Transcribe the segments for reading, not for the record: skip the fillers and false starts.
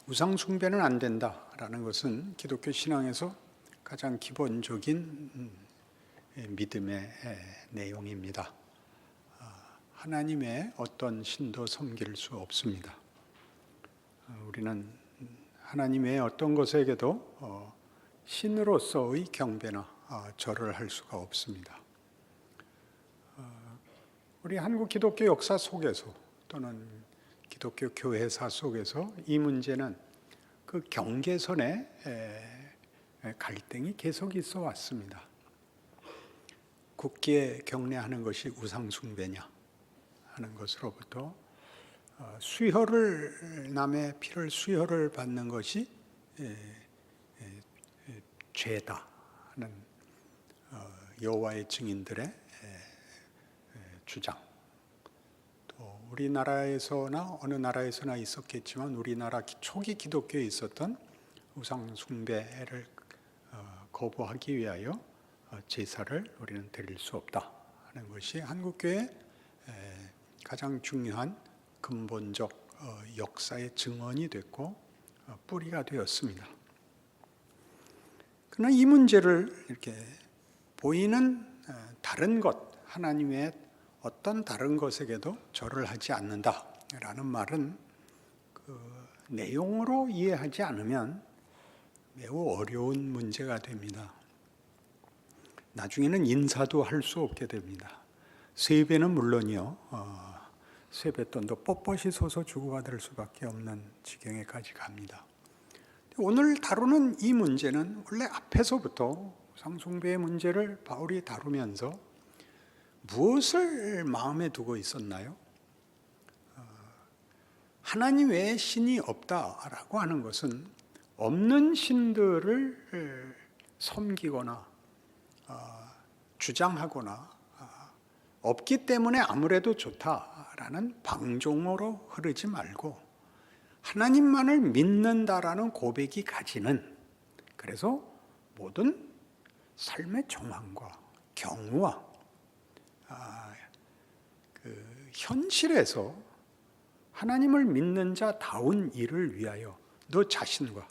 우상 숭배는 안 된다라는 것은 기독교 신앙에서 가장 기본적인 믿음의 내용입니다. 하나님의 어떤 신도 섬길 수 없습니다. 우리는 하나님 외에 어떤 것에게도 신으로서의 경배나 절을 할 수가 없습니다. 우리 한국 기독교 역사 속에서 또는 기독교 교회사 속에서 이 문제는 그 경계선에 갈등이 계속 있어 왔습니다. 굳게 경례하는 것이 우상 숭배냐 하는 것으로부터 남의 피를 수혈을 받는 것이 죄다 하는 여호와의 증인들의 주장. 또 우리나라에서나 어느 나라에서나 있었겠지만 우리나라 초기 기독교에 있었던 우상 숭배를 거부하기 위하여 제사를 우리는 드릴 수 없다 하는 것이 한국교회의 가장 중요한 근본적 역사의 증언이 됐고 뿌리가 되었습니다. 그러나 이 문제를 이렇게 보이는 다른 것, 하나님의 어떤 다른 것에게도 절을 하지 않는다라는 말은 그 내용으로 이해하지 않으면 매우 어려운 문제가 됩니다. 나중에는 인사도 할 수 없게 됩니다. 세배는 물론이요, 세뱃돈도 뻣뻣이 서서 주고받을 수밖에 없는 지경에까지 갑니다. 오늘 다루는 이 문제는 원래 앞에서부터 우상 숭배의 문제를 바울이 다루면서 무엇을 마음에 두고 있었나요? 하나님 외에 신이 없다라고 하는 것은 없는 신들을 섬기거나 주장하거나 없기 때문에 아무래도 좋다라는 방종으로 흐르지 말고 하나님만을 믿는다라는 고백이 가지는, 그래서 모든 삶의 정황과 경우와 그 현실에서 하나님을 믿는 자다운 일을 위하여 너 자신과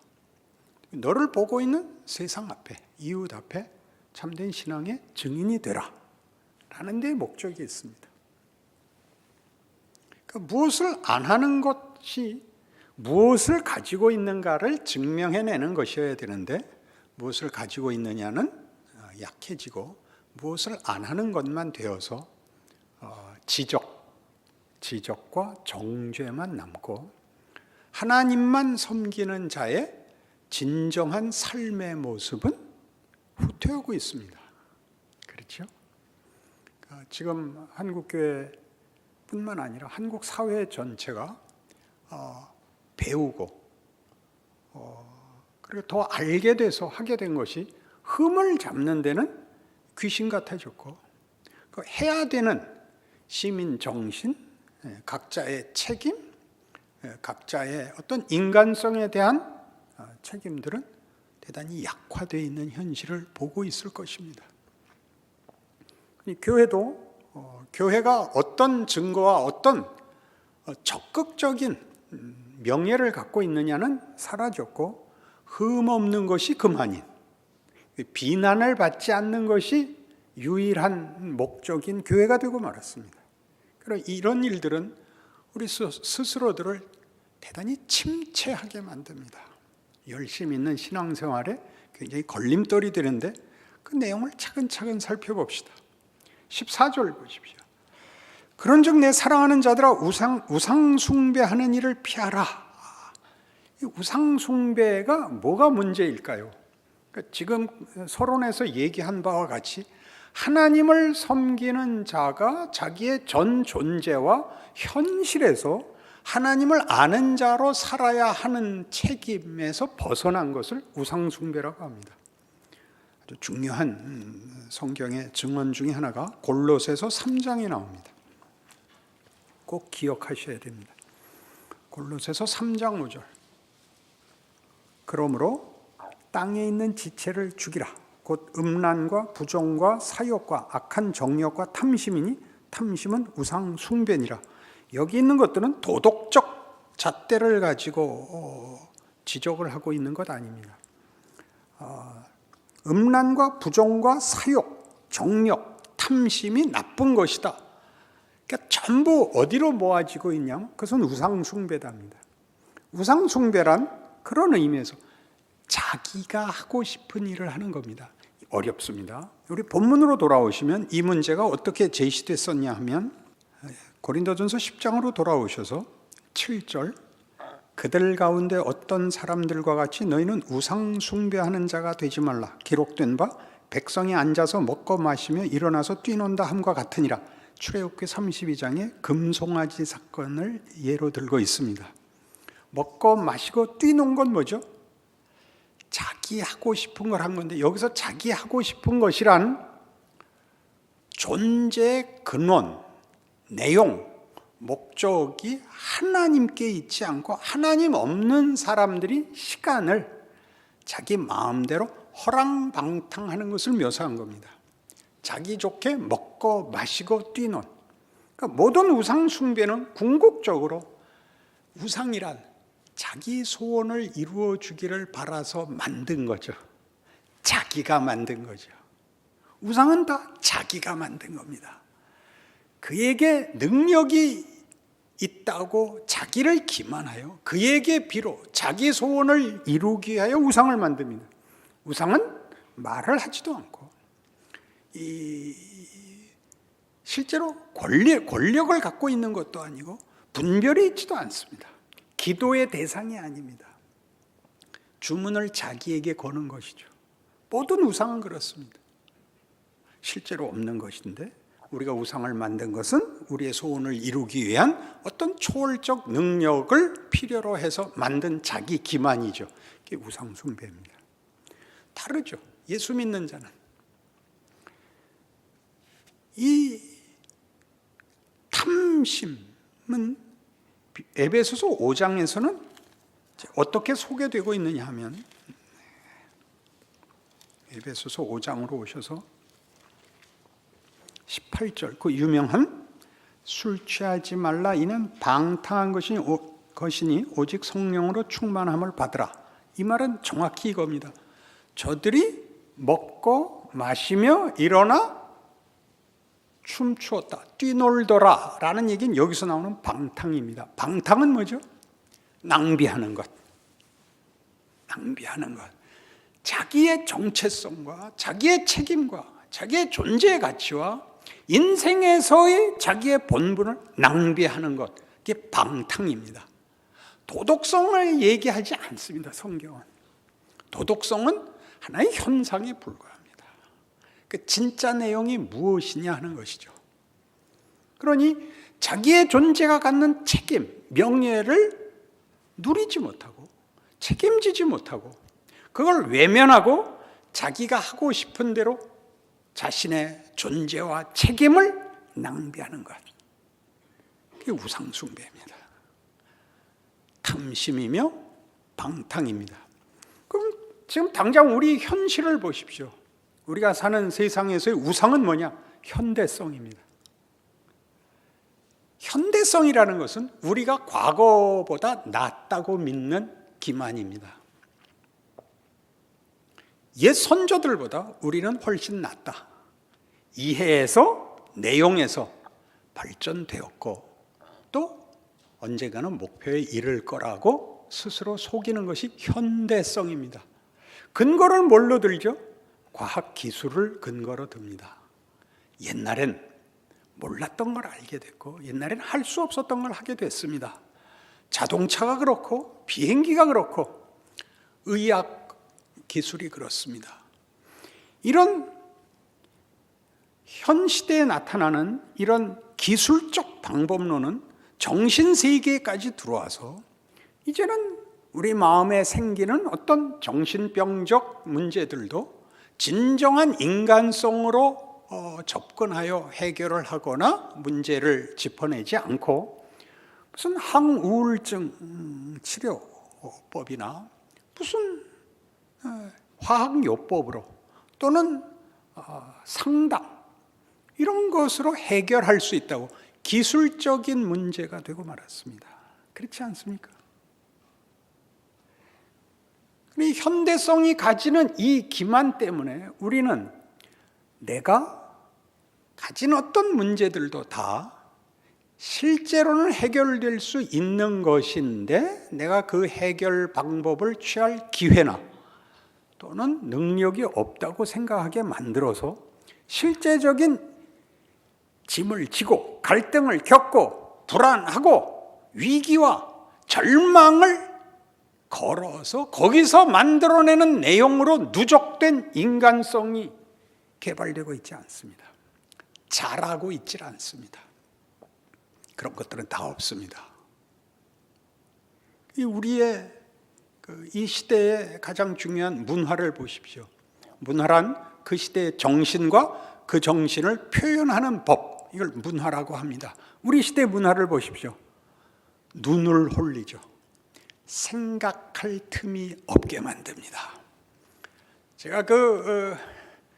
너를 보고 있는 세상 앞에, 이웃 앞에 참된 신앙의 증인이 되라 라는 데 목적이 있습니다. 그러니까 무엇을 안 하는 것이 무엇을 가지고 있는가를 증명해내는 것이어야 되는데, 무엇을 가지고 있느냐는 약해지고 무엇을 안 하는 것만 되어서 지적과 정죄만 남고 하나님만 섬기는 자의 진정한 삶의 모습은 후퇴하고 있습니다. 그렇죠? 지금 한국교회뿐만 아니라 한국 사회 전체가 배우고 그리고 더 알게 돼서 하게 된 것이 흠을 잡는 데는 귀신 같아졌고, 해야 되는 시민 정신, 각자의 책임, 각자의 어떤 인간성에 대한 책임들은 대단히 약화되어 있는 현실을 보고 있을 것입니다. 교회가 어떤 증거와 어떤 적극적인 명예를 갖고 있느냐는 사라졌고, 흠 없는 것이 그만인, 비난을 받지 않는 것이 유일한 목적인 교회가 되고 말았습니다. 그리고 이런 일들은 우리 스스로들을 대단히 침체하게 만듭니다. 열심히 있는 신앙생활에 굉장히 걸림돌이 되는데 그 내용을 차근차근 살펴봅시다. 14절 보십시오. 그런즉 내 사랑하는 자들아 우상 숭배하는 일을 피하라. 이 우상 숭배가 뭐가 문제일까요? 그러니까 지금 서론에서 얘기한 바와 같이 하나님을 섬기는 자가 자기의 전 존재와 현실에서 하나님을 아는 자로 살아야 하는 책임에서 벗어난 것을 우상 숭배라고 합니다. 아주 중요한 성경의 증언 중에 하나가 골로새서 3장에 나옵니다. 꼭 기억하셔야 됩니다. 골로새서 3장 5절. 그러므로 땅에 있는 지체를 죽이라. 곧 음란과 부정과 사욕과 악한 정욕과 탐심이니 탐심은 우상 숭배니라. 여기 있는 것들은 도덕적 잣대를 가지고 지적을 하고 있는 것 아닙니다. 음란과 부정과 사욕, 정력, 탐심이 나쁜 것이다. 그러니까 전부 어디로 모아지고 있냐면 그것은 우상숭배답니다. 우상숭배란 그런 의미에서 자기가 하고 싶은 일을 하는 겁니다. 어렵습니다. 우리 본문으로 돌아오시면 이 문제가 어떻게 제시됐었냐 하면 고린도전서 10장으로 돌아오셔서 7절, 그들 가운데 어떤 사람들과 같이 너희는 우상 숭배하는 자가 되지 말라. 기록된 바 백성이 앉아서 먹고 마시며 일어나서 뛰논다 함과 같으니라. 출애굽기 32장에 금송아지 사건을 예로 들고 있습니다. 먹고 마시고 뛰논 건 뭐죠? 자기 하고 싶은 걸 한 건데, 여기서 자기 하고 싶은 것이란 존재의 근원, 내용, 목적이 하나님께 있지 않고 하나님 없는 사람들이 시간을 자기 마음대로 허랑방탕하는 것을 묘사한 겁니다. 자기 좋게 먹고 마시고 뛰는. 그러니까 모든 우상 숭배는 궁극적으로 우상이란 자기 소원을 이루어 주기를 바라서 만든 거죠. 자기가 만든 거죠. 우상은 다 자기가 만든 겁니다. 그에게 능력이 있다고 자기를 기만하여 그에게 비로 자기 소원을 이루기 위하여 우상을 만듭니다. 우상은 말을 하지도 않고 실제로 권력을 갖고 있는 것도 아니고 분별이 있지도 않습니다. 기도의 대상이 아닙니다. 주문을 자기에게 거는 것이죠. 모든 우상은 그렇습니다. 실제로 없는 것인데 우리가 우상을 만든 것은 우리의 소원을 이루기 위한 어떤 초월적 능력을 필요로 해서 만든 자기 기만이죠. 그게 우상 숭배입니다. 다르죠. 예수 믿는 자는 이 탐심은 에베소서 5장에서는 어떻게 소개되고 있느냐 하면 에베소서 5장으로 오셔서 18절, 그 유명한 술 취하지 말라 이는 방탕한 것이니 오직 성령으로 충만함을 받으라. 이 말은 정확히 이겁니다. 저들이 먹고 마시며 일어나 춤추었다, 뛰놀더라 라는 얘기는 여기서 나오는 방탕입니다. 방탕은 뭐죠? 낭비하는 것. 낭비하는 것. 자기의 정체성과 자기의 책임과 자기의 존재의 가치와 인생에서의 자기의 본분을 낭비하는 것, 그게 방탕입니다. 도덕성을 얘기하지 않습니다. 성경은. 도덕성은 하나의 현상에 불과합니다. 그 진짜 내용이 무엇이냐 하는 것이죠. 그러니 자기의 존재가 갖는 책임, 명예를 누리지 못하고 책임지지 못하고 그걸 외면하고 자기가 하고 싶은 대로 자신의 존재와 책임을 낭비하는 것. 그게 우상숭배입니다. 탐심이며 방탕입니다. 그럼 지금 당장 우리 현실을 보십시오. 우리가 사는 세상에서의 우상은 뭐냐? 현대성입니다. 현대성이라는 것은 우리가 과거보다 낫다고 믿는 기만입니다. 옛 선조들보다 우리는 훨씬 낫다. 이해에서, 내용에서 발전되었고 또 언젠가는 목표에 이를 거라고 스스로 속이는 것이 현대성입니다. 근거를 뭘로 들죠? 과학기술을 근거로 듭니다. 옛날엔 몰랐던 걸 알게 됐고 옛날엔 할 수 없었던 걸 하게 됐습니다. 자동차가 그렇고 비행기가 그렇고 의학 기술이 그렇습니다. 이런 현 시대에 나타나는 이런 기술적 방법론은 정신세계까지 들어와서 이제는 우리 마음에 생기는 어떤 정신병적 문제들도 진정한 인간성으로 접근하여 해결을 하거나 문제를 짚어내지 않고 무슨 항우울증 치료법이나 무슨 화학요법으로 또는 상담 이런 것으로 해결할 수 있다고 기술적인 문제가 되고 말았습니다. 그렇지 않습니까? 이 현대성이 가지는 이 기만 때문에 우리는 내가 가진 어떤 문제들도 다 실제로는 해결될 수 있는 것인데 내가 그 해결 방법을 취할 기회나 또는 능력이 없다고 생각하게 만들어서 실제적인 짐을 지고 갈등을 겪고 불안하고 위기와 절망을 걸어서 거기서 만들어내는 내용으로 누적된 인간성이 개발되고 있지 않습니다. 자라고 있지 않습니다. 그런 것들은 다 없습니다. 우리의 이 시대의 가장 중요한 문화를 보십시오. 문화란 그 시대의 정신과 그 정신을 표현하는 법, 이걸 문화라고 합니다. 우리 시대 문화를 보십시오. 눈을 홀리죠. 생각할 틈이 없게 만듭니다. 제가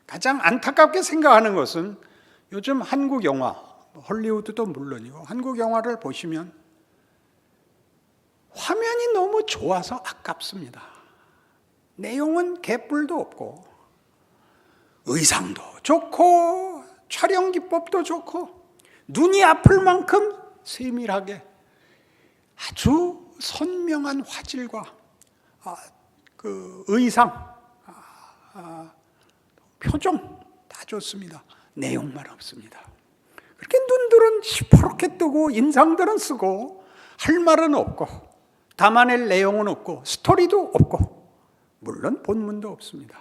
가장 안타깝게 생각하는 것은 요즘 한국 영화, 헐리우드도 물론이고 한국 영화를 보시면 화면이 너무 좋아서 아깝습니다. 내용은 개뿔도 없고 의상도 좋고 촬영 기법도 좋고 눈이 아플 만큼 세밀하게 아주 선명한 화질과 그 의상, 표정 다 좋습니다. 내용만 없습니다. 그렇게 눈들은 시퍼렇게 뜨고 인상들은 쓰고 할 말은 없고 담아낼 내용은 없고 스토리도 없고 물론 본문도 없습니다.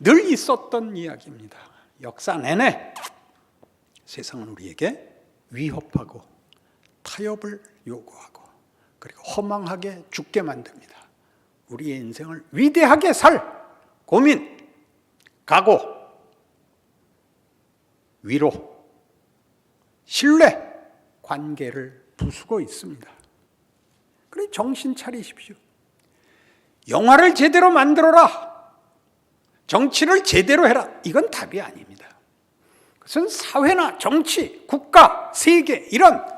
늘 있었던 이야기입니다. 역사 내내 세상은 우리에게 위협하고 타협을 요구하고 그리고 허망하게 죽게 만듭니다. 우리의 인생을 위대하게 살 고민, 각오, 위로, 신뢰, 관계를 부수고 있습니다. 그래 정신 차리십시오. 영화를 제대로 만들어라. 정치를 제대로 해라. 이건 답이 아닙니다. 그것은 사회나 정치, 국가, 세계 이런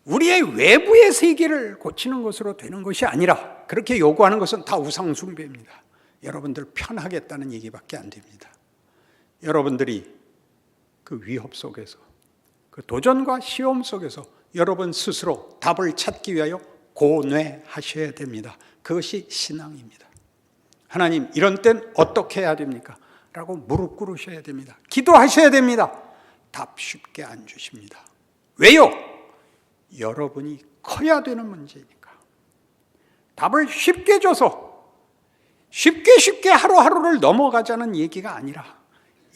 우리의 외부의 세계를 고치는 것으로 되는 것이 아니라 그렇게 요구하는 것은 다 우상숭배입니다. 여러분들 편하겠다는 얘기밖에 안 됩니다. 여러분들이 그 위협 속에서 그 도전과 시험 속에서 여러분 스스로 답을 찾기 위하여 고뇌하셔야 됩니다. 그것이 신앙입니다. 하나님 이런 땐 어떻게 해야 됩니까? 라고 무릎 꿇으셔야 됩니다. 기도하셔야 됩니다. 답 쉽게 안 주십니다. 왜요? 여러분이 커야 되는 문제니까. 답을 쉽게 줘서 쉽게 하루하루를 넘어가자는 얘기가 아니라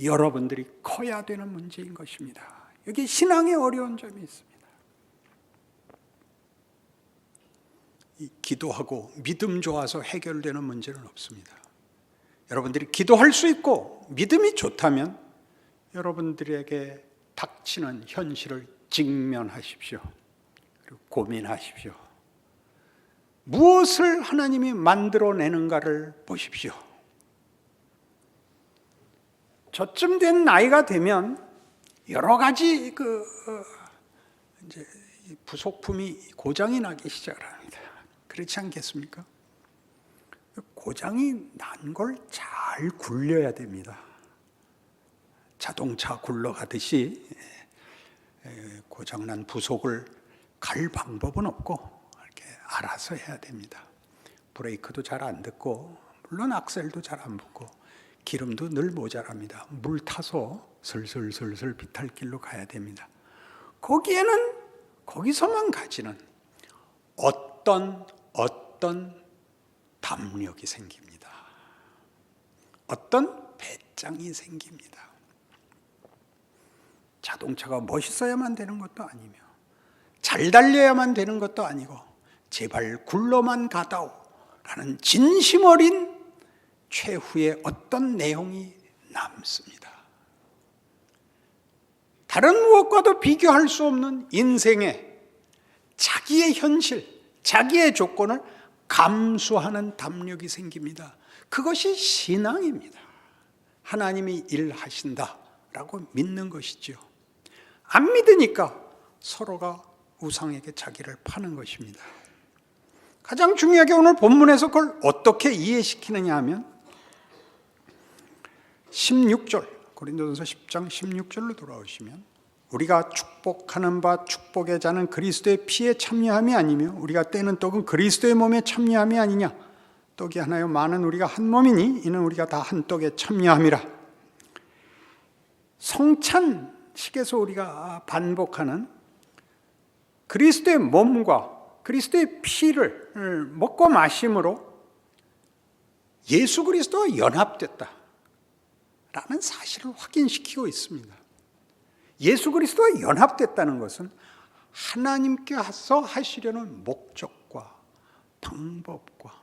여러분들이 커야 되는 문제인 것입니다. 여기 신앙의 어려운 점이 있습니다. 이 기도하고 믿음 좋아서 해결되는 문제는 없습니다. 여러분들이 기도할 수 있고 믿음이 좋다면 여러분들에게 닥치는 현실을 직면하십시오. 그리고 고민하십시오. 무엇을 하나님이 만들어내는가를 보십시오. 저쯤 된 나이가 되면 여러 가지 이제 부속품이 고장이 나기 시작을 합니다. 그렇지 않겠습니까? 고장이 난 걸 잘 굴려야 됩니다. 자동차 굴러가듯이 고장난 부속을 갈 방법은 없고 이렇게 알아서 해야 됩니다. 브레이크도 잘 안 듣고 물론 악셀도 잘 안 붙고 기름도 늘 모자랍니다. 물 타서 슬슬 비탈길로 가야 됩니다. 거기서만 가지는 어떤 담력이 생깁니다. 어떤 배짱이 생깁니다. 자동차가 멋있어야만 되는 것도 아니며 잘 달려야만 되는 것도 아니고 제발 굴러만 가다오 라는 진심 어린 최후의 어떤 내용이 남습니다. 다른 무엇과도 비교할 수 없는 인생의 자기의 현실, 자기의 조건을 감수하는 담력이 생깁니다. 그것이 신앙입니다. 하나님이 일하신다라고 믿는 것이죠. 안 믿으니까 서로가 우상에게 자기를 파는 것입니다. 가장 중요하게 오늘 본문에서 그걸 어떻게 이해시키느냐 하면 16절, 고린도전서 10장 16절로 돌아오시면 우리가 축복하는 바 축복의 자는 그리스도의 피에 참여함이 아니며 우리가 떼는 떡은 그리스도의 몸에 참여함이 아니냐. 떡이 하나요 많은 우리가 한 몸이니 이는 우리가 다 한 떡에 참여함이라. 성찬식에서 우리가 반복하는 그리스도의 몸과 그리스도의 피를 먹고 마심으로 예수 그리스도와 연합됐다 라는 사실을 확인시키고 있습니다. 예수 그리스도와 연합됐다는 것은 하나님께서 하시려는 목적과 방법과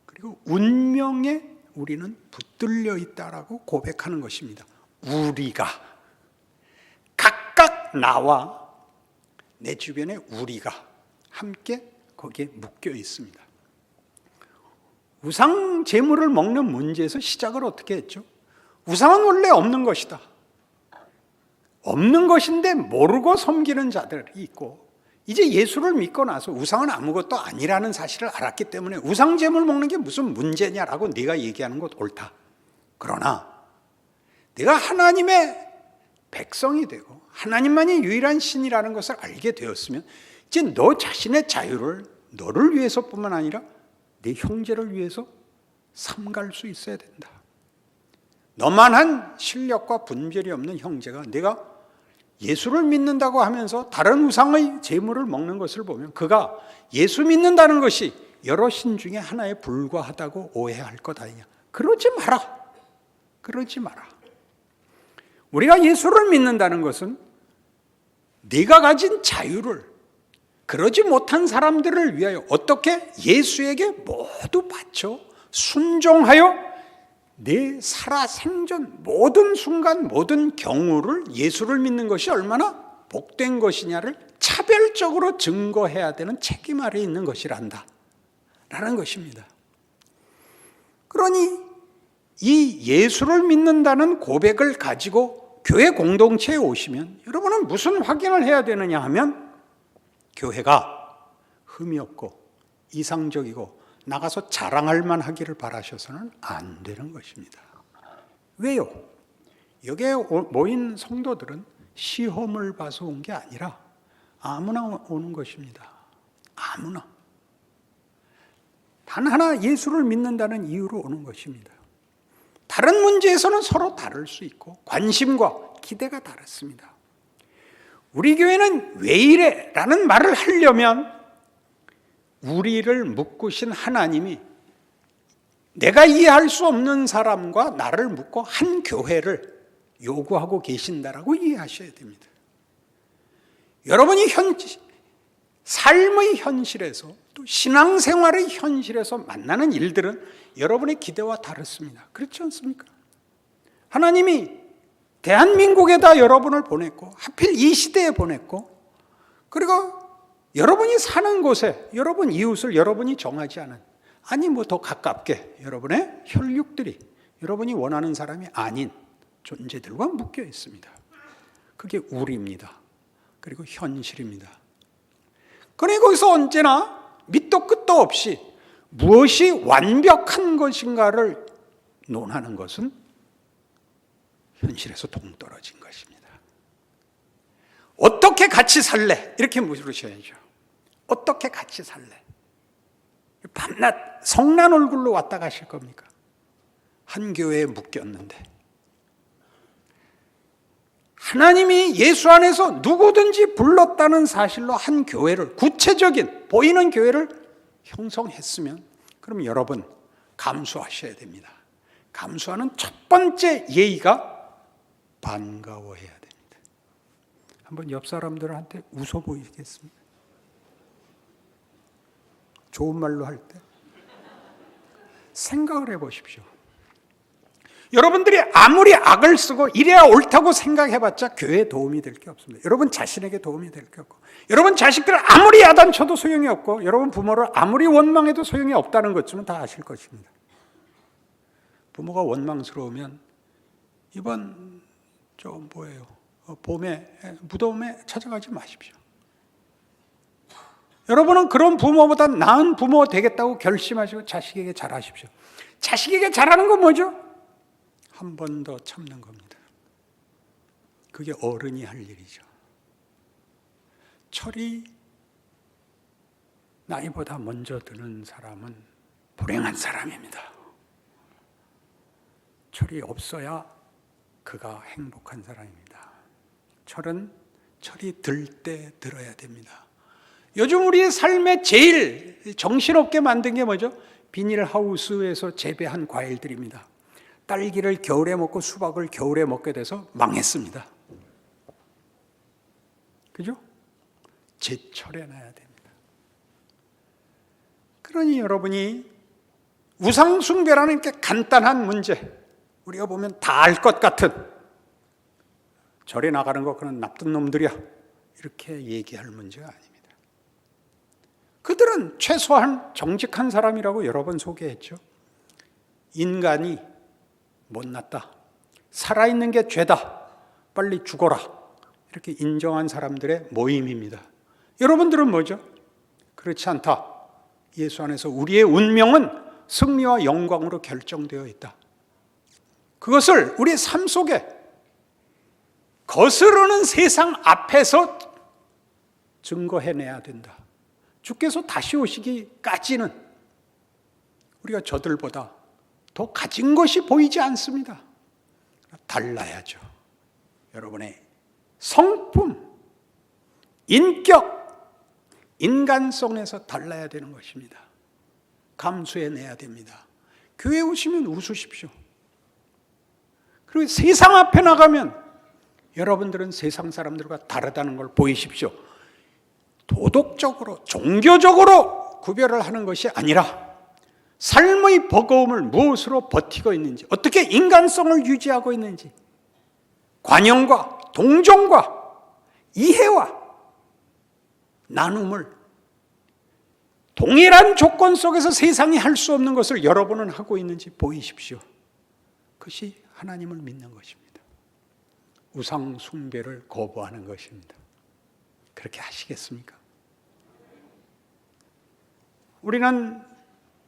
그리고 운명에 우리는 붙들려 있다라고 고백하는 것입니다. 우리가 각각 나와 내 주변에 우리가 함께 거기에 묶여 있습니다. 우상 제물을 먹는 문제에서 시작을 어떻게 했죠? 우상은 원래 없는 것이다. 없는 것인데 모르고 섬기는 자들이 있고 이제 예수를 믿고 나서 우상은 아무것도 아니라는 사실을 알았기 때문에 우상 제물 먹는 게 무슨 문제냐라고 네가 얘기하는 것 옳다. 그러나 내가 하나님의 백성이 되고 하나님만이 유일한 신이라는 것을 알게 되었으면 이제 너 자신의 자유를 너를 위해서뿐만 아니라 내 형제를 위해서 삼갈 수 있어야 된다. 너만한 실력과 분별이 없는 형제가 내가 예수를 믿는다고 하면서 다른 우상의 제물을 먹는 것을 보면 그가 예수 믿는다는 것이 여러 신 중에 하나에 불과하다고 오해할 것 아니냐. 그러지 마라. 그러지 마라. 우리가 예수를 믿는다는 것은 네가 가진 자유를 그러지 못한 사람들을 위하여 어떻게 예수에게 모두 바쳐 순종하여 내 살아생전 모든 순간 모든 경우를 예수를 믿는 것이 얼마나 복된 것이냐를 차별적으로 증거해야 되는 책임 아래 있는 것이란다 라는 것입니다. 그러니 이 예수를 믿는다는 고백을 가지고 교회 공동체에 오시면 여러분은 무슨 확인을 해야 되느냐 하면 교회가 흠이 없고 이상적이고 나가서 자랑할 만하기를 바라셔서는 안 되는 것입니다. 왜요? 여기에 모인 성도들은 시험을 봐서 온 게 아니라 아무나 오는 것입니다. 아무나. 단 하나 예수를 믿는다는 이유로 오는 것입니다. 다른 문제에서는 서로 다를 수 있고 관심과 기대가 다릅니다. 우리 교회는 왜 이래? 라는 말을 하려면 우리를 묶으신 하나님이 내가 이해할 수 없는 사람과 나를 묶고 한 교회를 요구하고 계신다라고 이해하셔야 됩니다. 여러분이 삶의 현실에서 또 신앙생활의 현실에서 만나는 일들은 여러분의 기대와 다릅니다. 그렇지 않습니까? 하나님이 대한민국에다 여러분을 보냈고 하필 이 시대에 보냈고 그리고 여러분이 사는 곳에 여러분 이웃을 여러분이 정하지 않은 아니 뭐 더 가깝게 여러분의 혈육들이 여러분이 원하는 사람이 아닌 존재들과 묶여 있습니다. 그게 우리입니다. 그리고 현실입니다. 그러니 거기서 언제나 밑도 끝도 없이 무엇이 완벽한 것인가를 논하는 것은 현실에서 동떨어진 것입니다. 어떻게 같이 살래? 이렇게 물으셔야죠. 어떻게 같이 살래? 밤낮 성난 얼굴로 왔다 가실 겁니까? 한 교회에 묶였는데 하나님이 예수 안에서 누구든지 불렀다는 사실로 한 교회를 구체적인 보이는 교회를 형성했으면 그럼 여러분 감수하셔야 됩니다. 감수하는 첫 번째 예의가 반가워해야 됩니다. 한번 옆 사람들한테 웃어 보이겠습니다. 좋은 말로 할 때 생각을 해보십시오. 여러분들이 아무리 악을 쓰고 이래야 옳다고 생각해봤자 교회에 도움이 될 게 없습니다. 여러분 자신에게 도움이 될 게 없고 여러분 자식들을 아무리 야단쳐도 소용이 없고 여러분 부모를 아무리 원망해도 소용이 없다는 것쯤은 다 아실 것입니다. 부모가 원망스러우면 이번 봄에 무덤에 찾아가지 마십시오. 여러분은 그런 부모보다 나은 부모 되겠다고 결심하시고 자식에게 잘하십시오. 자식에게 잘하는 건 뭐죠? 한 번 더 참는 겁니다. 그게 어른이 할 일이죠. 철이 나이보다 먼저 드는 사람은 불행한 사람입니다. 철이 없어야 그가 행복한 사람입니다. 철이 들 때 들어야 됩니다. 요즘 우리의 삶에 제일 정신없게 만든 게 뭐죠? 비닐하우스에서 재배한 과일들입니다. 딸기를 겨울에 먹고 수박을 겨울에 먹게 돼서 망했습니다. 그죠? 제철에 놔야 됩니다. 그러니 여러분이 우상숭배라는 이렇게 간단한 문제, 우리가 보면 다 알 것 같은, 절에 나가는 거 그런 나쁜 놈들이야, 이렇게 얘기할 문제가 아닙니다. 그들은 최소한 정직한 사람이라고 여러 번 소개했죠. 인간이 못났다, 살아있는 게 죄다, 빨리 죽어라, 이렇게 인정한 사람들의 모임입니다. 여러분들은 뭐죠? 그렇지 않다. 예수 안에서 우리의 운명은 승리와 영광으로 결정되어 있다. 그것을 우리의 삶 속에 거스르는 세상 앞에서 증거해내야 된다. 주께서 다시 오시기까지는 우리가 저들보다 더 가진 것이 보이지 않습니다. 달라야죠. 여러분의 성품, 인격, 인간성에서 달라야 되는 것입니다. 감수해내야 됩니다. 교회 오시면 웃으십시오. 그리고 세상 앞에 나가면 여러분들은 세상 사람들과 다르다는 걸 보이십시오. 도덕적으로, 종교적으로 구별을 하는 것이 아니라 삶의 버거움을 무엇으로 버티고 있는지, 어떻게 인간성을 유지하고 있는지, 관용과 동정과 이해와 나눔을 동일한 조건 속에서 세상이 할 수 없는 것을 여러분은 하고 있는지 보이십시오. 그것이 하나님을 믿는 것입니다. 우상 숭배를 거부하는 것입니다. 그렇게 하시겠습니까? 우리는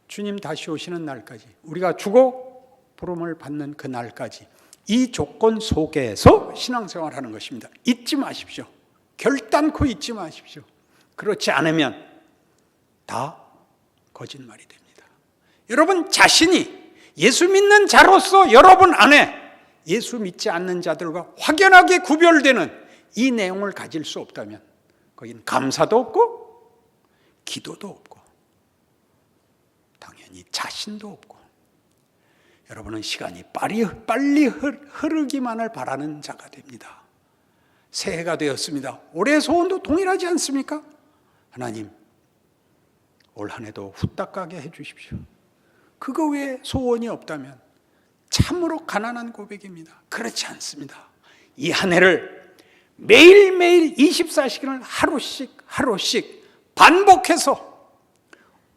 주님 다시 오시는 날까지, 우리가 죽어 부름을 받는 그 날까지 이 조건 속에서 신앙생활하는 것입니다. 잊지 마십시오. 결단코 잊지 마십시오. 그렇지 않으면 다 거짓말이 됩니다. 여러분 자신이 예수 믿는 자로서 여러분 안에 예수 믿지 않는 자들과 확연하게 구별되는 이 내용을 가질 수 없다면 거긴 감사도 없고 기도도 없고 당연히 자신도 없고, 여러분은 시간이 빨리 흐르기만을 바라는 자가 됩니다. 새해가 되었습니다. 올해 소원도 동일하지 않습니까? 하나님, 올 한 해도 후딱 가게 해주십시오. 그거 외에 소원이 없다면 참으로 가난한 고백입니다. 그렇지 않습니다. 이 한 해를 매일매일 24시간을 하루씩 반복해서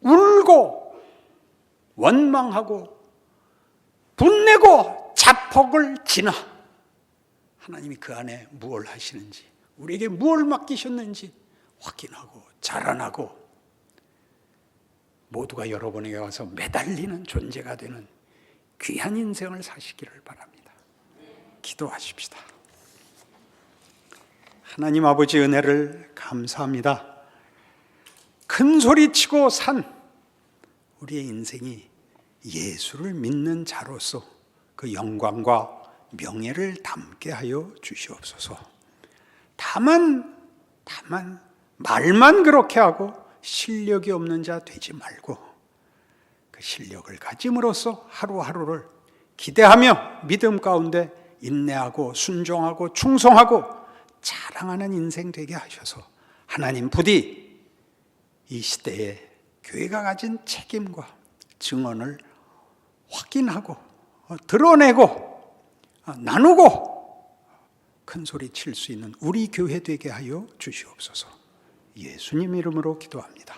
울고 원망하고 분내고 자폭을 지나 하나님이 그 안에 무엇을 하시는지, 우리에게 무엇을 맡기셨는지 확인하고 자라나고 모두가 여러분에게 와서 매달리는 존재가 되는 귀한 인생을 사시기를 바랍니다. 기도하십시다. 하나님 아버지 은혜를 감사합니다. 큰 소리치고 산 우리의 인생이 예수를 믿는 자로서 그 영광과 명예를 담게 하여 주시옵소서. 다만 말만 그렇게 하고 실력이 없는 자 되지 말고 그 실력을 가짐으로써 하루하루를 기대하며 믿음 가운데 인내하고 순종하고 충성하고 자랑하는 인생 되게 하셔서 하나님 부디 이 시대에 교회가 가진 책임과 증언을 확인하고 드러내고 나누고 큰 소리 칠 수 있는 우리 교회 되게 하여 주시옵소서. 예수님 이름으로 기도합니다.